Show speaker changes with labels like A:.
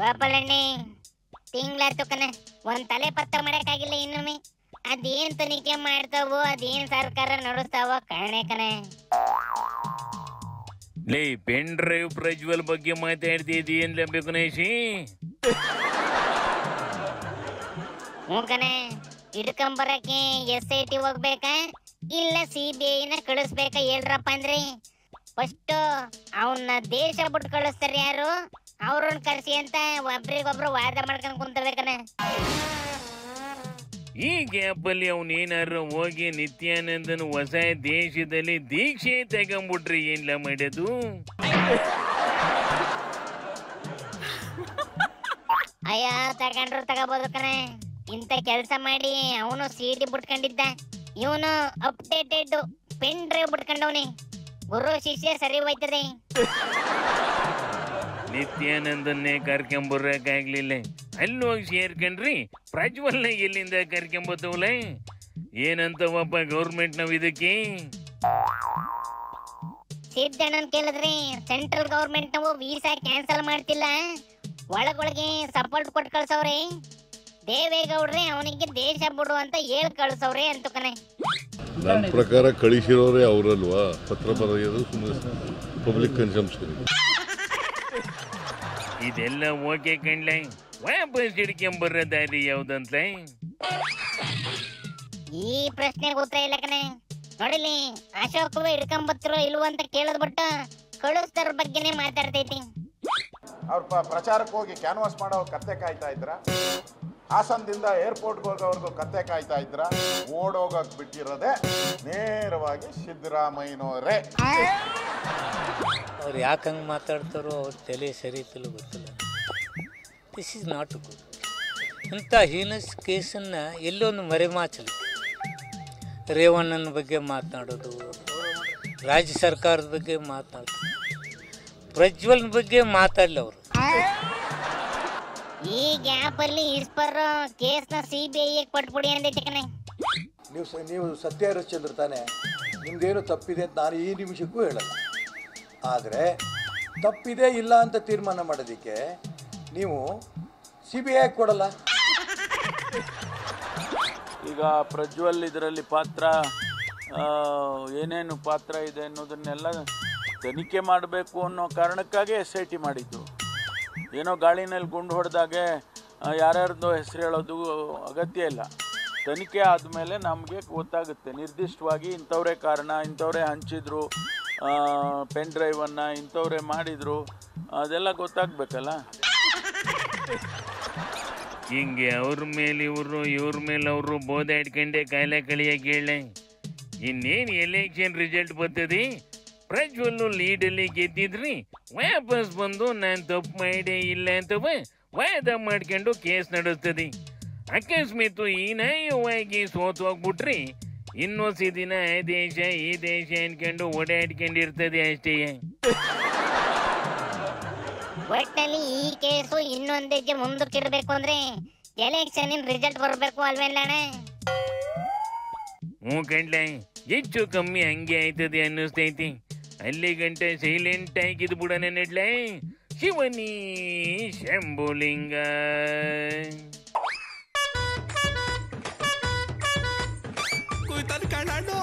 A: ಗೋಪಾಲಣ್ಣಿ ತಿಂಗ್ಳಾಯ್ತು ಕಣ, ಒಂದ್ ತಲೆ ಪತ್ರ ಮಾಡಕ್ಕಾಗಿಲ್ಲ ಇನ್ನೊಮ್ಮೆ. ಅದೇನ್ ತನಿಖೆ ಮಾಡ್ತಾವೋ, ಅದೇನ್ ಸರ್ಕಾರ ನಡೆಸ್ತಾವೋ ಕಾಣೆ ಕಣೆ.
B: ಲೇ ಪೆನ್ ಡ್ರೈವ್ ಪ್ರಜ್ವಲ್ ಬಗ್ಗೆ ಮಾತಾಡ್ತಿದ್ದೀಯಲ್ಲ ಗಣೇಶಿ?
A: ಹ್ಞೂ ಕಣೆ, ಹಿಡ್ಕೊಂಬರಕ್ಕೆ SIT ಹೋಗ್ಬೇಕಾ ಇಲ್ಲ CBI ನ ಕಳಿಸ್ಬೇಕಾ ಹೇಳ್ರಪ್ಪ ಅಂದ್ರೆ ಫಸ್ಟ್ ಅವನ್ನ ದೇಶ ಬಿಟ್ಟು ಕಳಿಸ್ತಾರೆ ಯಾರು, ಅವ್ರನ್ನ ಕರ್ಸಿ ಅಂತ ಒಬ್ರಿಗೊಬ್ರು ವಾದ ಮಾಡ್ಕೊಂಡ್ ಕುಂತಬೇಕನ.
B: ಈ ಗ್ಯಾಪಲ್ಲಿ ಅವನೇನಾರು ಹೋಗಿ ನಿತ್ಯಾನಂದನ್ ಹೊಸ ದೇಶದಲ್ಲಿ ದೀಕ್ಷೆ ತಗೊಂಡ್ಬಿಟ್ರಿ ಏನ್ಲ ಮಾಡೋದು?
A: ಅಯ್ಯ ತಗೊಂಡ್ರು ತಗೋಬಹುದು ಕಣೆ. ಇಂತ ಕೆಲಸ ಮಾಡಿ ಅವನು CD ಬಿಟ್ಕೊಂಡಿದ್ದ, ಇವನು ಅಪ್ಡೇಟೆಡ್ ಪೆನ್ ಡ್ರೈವ್ ಬಿಟ್ಕೊಂಡವನಿ. ಗುರು ಶಿಷ್ಯ ಸರಿ ಹೋಯ್ತದೆ.
B: ನಿತ್ಯಾನಂದನ್ನೇ ಕರ್ಕೊಂಬರಕ್ಕಾಗ್ಲಿಲ್ಲ, ಅಲ್ಲಿ ಹೋಗಿ ಸೇರ್ಕಂಡ್ರಿ. ಪ್ರಜ್ವಲ್ನ ಎಲ್ಲಿಂದ ಕರ್ಕೊಂಬತ್ತವಲ್ಲ? ಏನಂತವಪ್ಪ ಗೌರ್ಮೆಂಟ್ ನಾವ್ ಇದಕ್ಕೆ?
A: ಸಿದ್ದಣ್ಣನ್ ಕೇಳಿದ್ರಿ, ಸೆಂಟ್ರಲ್ ಗೌರ್ಮೆಂಟ್ ನಾವು ವೀಸಾ ಕ್ಯಾನ್ಸಲ್ ಮಾಡ್ತಿಲ್ಲ, ಒಳಗೊಳಗೆ ಸಪೋರ್ಟ್ ಕೊಟ್ಟು ಕಳ್ಸವ್ರೆ. ದೇವೇಗೌಡ್ರೆ ಅವನಿಗೆ ದೇಶ ಬಿಡು ಅಂತ ಹೇಳಿ ಕಳ್ಸವ್ರೆ ಅಂತ ಕಣೆ.
C: ನನ್ನ ಪ್ರಕಾರ ಕಳಿಸಿರೋರೇ ಅವರಲ್ವಾ ಪತ್ರ ಬರೆಯೋದು, ಸುಮ್ಮನೆ ಪಬ್ಲಿಕ್ ಕನ್ಸಂಪ್ಷನ್.
B: ಇದೆಲ್ಲ ಓಕೆ ಕಣ್ಲ, ವಾಪಸ್ ಹಿಡ್ಕೊಂಬರ ದಾರಿ ಯಾವ್ದಂತ?
A: ಈ ಪ್ರಶ್ನೆಗೆ ಉತ್ತರ ಇಲ್ಲ ಕಣೆ. ನೋಡಿಲಿ, ಅಶೋಕ್ ಹಿಡ್ಕೊಂಬತ್ತರೋ ಇಲ್ವೋ ಅಂತ ಕೇಳದ್ ಬಿಟ್ಟು ಕಳಿಸ್ದವ್ರ ಬಗ್ಗೆನೇ ಮಾತಾಡ್ತೈತಿ.
D: ಅವ್ರ ಪ್ರಚಾರಕ್ಕೆ ಹೋಗಿ ಕ್ಯಾನ್ವಾಸ್ ಮಾಡೋ ಕತ್ತೆ ಕಾಯ್ತಾ ಇದ್ರ, ಹಾಸನದಿಂದ ಏರ್ಪೋರ್ಟ್ಗೆ ಹೋಗೋವರೆಗೂ ಕತ್ತೆ ಕಾಯ್ತಾ ಇದ್ರ, ಓಡೋಗಕ್ ಬಿಟ್ಟಿರೋದೆ ನೇರವಾಗಿ ಸಿದ್ದರಾಮಯ್ಯನವರೇ.
E: ಅವ್ರು ಯಾಕೆ ಹಂಗೆ ಮಾತಾಡ್ತಾರೋ ಅವ್ರ ತಲೆ ಸರಿತಿಲ್ಲ ಗೊತ್ತಿಲ್ಲ. This is not good. ಇಂಥ ಹೀನಸ್ ಕೇಸನ್ನು ಎಲ್ಲೊಂದು ಮರೆಮಾಚಲಿ. ರೇವಣ್ಣನ ಬಗ್ಗೆ ಮಾತನಾಡೋದು, ರಾಜ್ಯ ಸರ್ಕಾರದ ಬಗ್ಗೆ ಮಾತನಾಡೋದು, ಪ್ರಜ್ವಲ್ನ ಬಗ್ಗೆ ಮಾತಾಡಲಿ ಅವರು.
A: ಈ ಗ್ಯಾಪ್ ಅಲ್ಲಿ ಇಸ್ಪರ್ ಕೇಸ್ನ CBI ಕೊಟ್ಬಿಡಿ ಅಂದೈತೆ ಕಣೆ.
F: ನೀವು ಸತ್ಯ ಹರಿಶ್ಚಂದ್ರ ತಾನೆ, ನಿಮ್ದೇನು ತಪ್ಪಿದೆ ಅಂತ ನಾನು ಈ ನಿಮಿಷಕ್ಕೂ ಹೇಳಲ್ಲ. ಆದರೆ ತಪ್ಪಿದೆ ಇಲ್ಲ ಅಂತ ತೀರ್ಮಾನ ಮಾಡೋದಕ್ಕೆ ನೀವು CBI ಕೊಡಲ್ಲ.
G: ಈಗ ಪ್ರಜ್ವಲ್ ಇದರಲ್ಲಿ ಪಾತ್ರ ಏನೇನು ಪಾತ್ರ ಇದೆ ಅನ್ನೋದನ್ನೆಲ್ಲ ತನಿಖೆ ಮಾಡಬೇಕು ಅನ್ನೋ ಕಾರಣಕ್ಕಾಗಿ SIT ಮಾಡಿದ್ದು. ಏನೋ ಗಾಳಿನಲ್ಲಿ ಗುಂಡು ಹೊಡೆದಾಗೆ ಯಾರ್ಯಾರ್ದು ಹೆಸರು ಹೇಳೋದು ಅಗತ್ಯ ಇಲ್ಲ. ತನಿಖೆ ಆದಮೇಲೆ ನಮಗೆ ಗೊತ್ತಾಗುತ್ತೆ ನಿರ್ದಿಷ್ಟವಾಗಿ ಇಂಥವರೇ ಕಾರಣ, ಇಂಥವರೇ ಹಂಚಿದ್ರು ಪೆನ್ ಡ್ರೈವನ್ನು, ಇಂಥವರೇ ಮಾಡಿದರು, ಅದೆಲ್ಲ ಗೊತ್ತಾಗಬೇಕಲ್ಲ.
B: ಹಿಂಗೆ ಅವ್ರ ಮೇಲೆ ಇವರು, ಇವ್ರ ಮೇಲೆ ಅವರು ಬೋಧ ಇಟ್ಕೊಂಡೆ ಕಾಯಿಲೆ ಕಳಿಯಕ್ಕೆ ಹೇಳ. ಇನ್ನೇನು ಎಲೆಕ್ಷನ್ ರಿಸಲ್ಟ್ ಬರ್ತದೆ, ಪ್ರಜ್ವಲ್ಲು ಲೀಡಲ್ಲಿ ಗೆದ್ದಿದ್ರಿ, ವಾಪಸ್ ಬಂದು ನಾನು ತಪ್ಪು ಮಾಡೇ ಇಲ್ಲ ಅಂತವ ವಾದ ಮಾಡ್ಕೊಂಡು ಕೇಸ್ ನಡೆಸ್ತದೆ. ಅಕಸ್ಮಾತ್ ಹೀನಾಯವಾಗಿ ಸೋತು ಹೋಗ್ಬಿಟ್ರಿ, ಇನ್ನೊಂದು ದಿನ ಈ ದೇಶ ಅನ್ಕೊಂಡು ಓಡಾಡ್ಕೊಂಡಿರ್ತದೆ ಅಷ್ಟೇ.
A: ಒಟ್ಟಲ್ಲಿ ಈ ಕೇಸು ಇನ್ನೊಂದ್ ಹೆಜ್ಜೆ ಮುಂದಕ್ಕಿರ್ಬೇಕು ಅಂದ್ರೆ ಎಲೆಕ್ಷನ್ ರಿಸಲ್ಟ್ ಬರ್ಬೇಕು ಅಲ್ವೇನಣ್ಣ?
B: ಹ್ಞೂ ಕಂಡ್ಲ, ಹೆಚ್ಚು ಕಮ್ಮಿ ಹಂಗೆ ಆಯ್ತದೆ ಅನ್ನಿಸ್ತೈತಿ. ಅಲ್ಲಿ ಗಂಟ ಸೈಲೆಂಟ್ ಆಗಿದ್ದು ಬಿಡೋಣ ನಡ್ಲ. Shivani Shambhulinga.
H: Kuitan ka na, no?